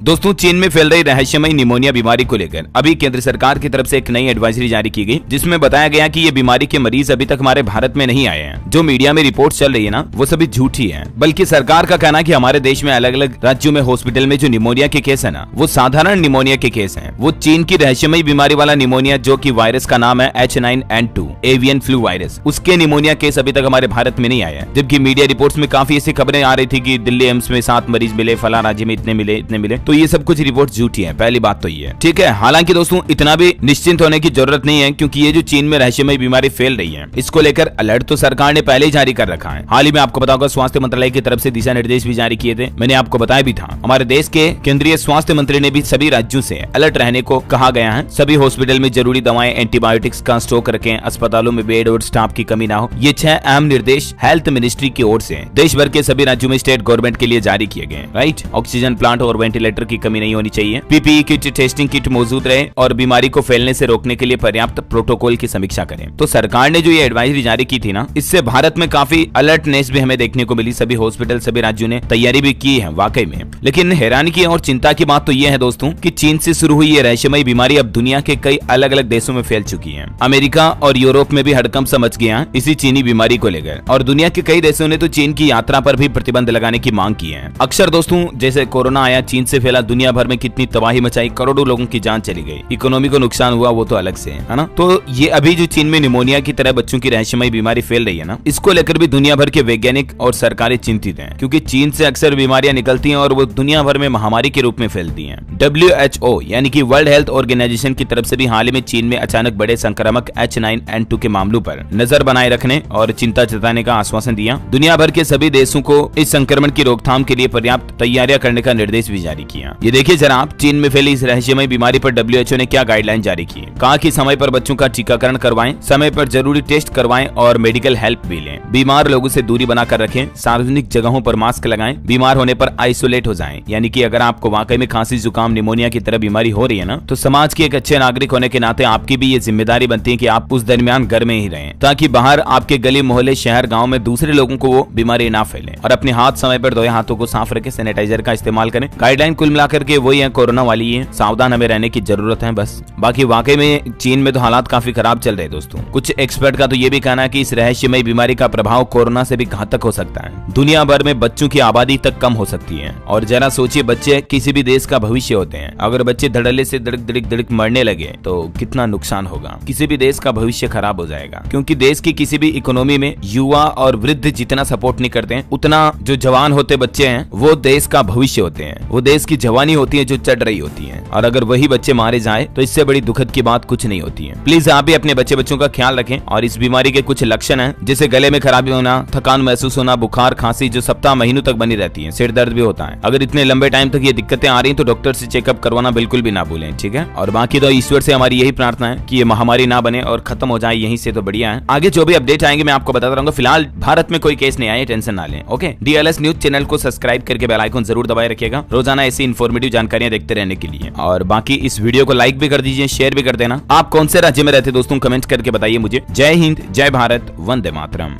दोस्तों, चीन में फैल रही रहस्यमयी निमोनिया बीमारी को लेकर अभी केंद्र सरकार की तरफ से एक नई एडवाइजरी जारी की गई, जिसमें बताया गया कि ये बीमारी के मरीज अभी तक हमारे भारत में नहीं आए हैं। जो मीडिया में रिपोर्ट चल रही है ना, वो सभी झूठी है। बल्कि सरकार का कहना है कि हमारे देश में अलग अलग राज्यों में हॉस्पिटल में जो निमोनिया के केस है ना, वो साधारण निमोनिया के केस हैं। वो चीन की रहस्यमयी बीमारी वाला निमोनिया, जो कि वायरस का नाम है H9N2 एवियन फ्लू वायरस, उसके निमोनिया केस अभी तक हमारे भारत में नहीं आए हैं। जबकि मीडिया रिपोर्ट्स में काफी ऐसी खबरें आ रही थी कि दिल्ली एम्स में 7 मरीज मिले, फला राज्य में इतने मिले। तो ये सब कुछ रिपोर्ट झूठी है। पहली बात तो ये है, ठीक है। हालांकि दोस्तों, इतना भी निश्चिंत होने की जरूरत नहीं है, क्योंकि ये जो चीन में रहस्यमयी बीमारी फैल रही है, इसको लेकर अलर्ट तो सरकार ने पहले ही जारी कर रखा है। हाल ही में आपको बताऊंगा, स्वास्थ्य मंत्रालय की तरफ से दिशा निर्देश भी जारी किए थे। मैंने आपको बताया भी था। हमारे देश के केंद्रीय स्वास्थ्य मंत्री ने भी सभी राज्यों से अलर्ट रहने को कहा गया है। सभी हॉस्पिटल में जरूरी दवाएं, एंटीबायोटिक्स का स्टॉक रखें, अस्पतालों में बेड और स्टाफ की कमी ना हो। ये 6 अहम निर्देश हेल्थ मिनिस्ट्री की ओर से देश भर के सभी राज्यों में स्टेट गवर्नमेंट के लिए जारी किए गए। राइट, ऑक्सीजन प्लांट और वेंटिलेटर की कमी नहीं होनी चाहिए, पीपीई किट, टेस्टिंग किट मौजूद रहे और बीमारी को फैलने से रोकने के लिए पर्याप्त प्रोटोकॉल की समीक्षा करें। तो सरकार ने जो ये एडवाइजरी जारी की थी ना, इससे भारत में काफी अलर्टनेस भी हमें देखने को मिली। सभी हॉस्पिटल, सभी राज्यों ने तैयारी भी की है वाकई में। लेकिन हैरानी की और चिंता की बात तो ये है दोस्तों कि चीन से शुरू हुई ये रहस्यमयी बीमारी अब दुनिया के कई अलग अलग देशों में फैल चुकी है। अमेरिका और यूरोप में भी हड़कंप समझ गया इसी चीनी बीमारी को लेकर, और दुनिया के कई देशों ने तो चीन की यात्रा पर भी प्रतिबंध लगाने की मांग की है। अक्सर दोस्तों, जैसे कोरोना आया, चीन से फैला, दुनिया भर में कितनी तबाही मचाई, करोड़ों लोगों की जान चली गई, इकोनॉमी को नुकसान हुआ, वो तो अलग से है ना। तो ये अभी जो चीन में निमोनिया की तरह बच्चों की रहस्यमयी बीमारी फैल रही है ना, इसको लेकर भी दुनिया भर के वैज्ञानिक और सरकारें चिंतित हैं, क्योंकि चीन से अक्सर बीमारियां निकलती हैं और वो दुनिया भर में महामारी के रूप में फैलती हैं। WHO यानी कि वर्ल्ड हेल्थ ऑर्गेनाइजेशन की तरफ से भी हाल ही में चीन में अचानक बड़े संक्रामक H9N2 के मामलों पर नजर बनाए रखने और चिंता जताने का आश्वासन दिया। दुनिया भर के सभी देशों को इस संक्रमण की रोकथाम के लिए पर्याप्त तैयारियां करने का निर्देश भी जारी किया। ये देखिए जरा आप, चीन में फैली इस रहस्यमयी बीमारी पर WHO ने क्या गाइडलाइन जारी की। कहा कि समय पर बच्चों का टीकाकरण करवाएं, समय पर जरूरी टेस्ट करवाएं और मेडिकल हेल्प भी लें। बीमार लोगों से दूरी बनाकर रखें, सार्वजनिक जगहों पर मास्क लगाएं, बीमार होने पर आइसोलेट हो जाएं। यानी कि अगर आपको वाकई में खांसी, जुकाम, निमोनिया की तरह बीमारी हो रही है ना, तो समाज के एक अच्छे नागरिक होने के नाते आपकी भी ये जिम्मेदारी बनती है कि आप उस दरमियान घर में ही रहें, ताकि बाहर आपके गली मोहल्ले, शहर, गाँव में दूसरे लोगों को वो बीमारी ना फैले। और अपने हाथ समय पर धोए, हाथों को साफ रखें, सैनिटाइजर का इस्तेमाल करें। गाइडलाइन कुल मिलाकर के वही है, कोरोना वाली है, सावधान हमें रहने की जरूरत है बस। बाकी वाकई में चीन में तो हालात काफी खराब चल रहे हैं दोस्तों। कुछ एक्सपर्ट का तो ये भी कहना है कि इस रहस्यमयी बीमारी का प्रभाव कोरोना से भी घातक हो सकता है। दुनिया भर में बच्चों की आबादी तक कम हो सकती है। और जरा सोचिए, बच्चे किसी भी देश का भविष्य होते हैं। अगर बच्चे धड़ल्ले से धड़क मरने लगे तो कितना नुकसान होगा, किसी भी देश का भविष्य खराब हो जाएगा। क्योंकि देश की किसी भी इकोनॉमी में युवा और वृद्ध जितना सपोर्ट नहीं करते हैं, उतना जो जवान होते बच्चे हैं वो देश का भविष्य होते हैं। वो देश की जवानी होती है जो चढ़ रही होती है। और अगर वही बच्चे मारे जाए तो इससे बड़ी दुखद की बात कुछ नहीं होती है। प्लीज आप भी अपने बच्चों का ख्याल रखें। और इस बीमारी के कुछ लक्षण हैं, जैसे गले में खराबी होना, थकान महसूस होना, बुखार, खांसी जो सप्ताह महीनों तक बनी रहती है, सिर दर्द भी होता है। अगर इतने लंबे टाइम तक ये दिक्कतें आ रही हैं तो डॉक्टर से चेकअप करवाना बिल्कुल भी ना भूलें, ठीक है। और बाकी तो ईश्वर से हमारी यही प्रार्थना है कि ये महामारी ना बने और खत्म हो जाए यहीं से, तो बढ़िया है। आगे जो भी अपडेट आएंगे मैं आपको बताता रहूंगा। फिलहाल भारत में कोई केस नहीं आए, टेंशन ना लें, ओके। DLS न्यूज चैनल को सब्सक्राइब करके बेल आइकन जरूर दबाए रखिएगा, रोजाना ऐसी इन्फॉर्मेटिव जानकारियां देखते रहने के लिए। और बाकी इस वीडियो को लाइक भी कर दीजिए, शेयर भी कर देना। आप कौन से राज्य में रहते दोस्तों, कमेंट करके बताइए मुझे। जय हिंद, जय भारत, वंदे मातरम।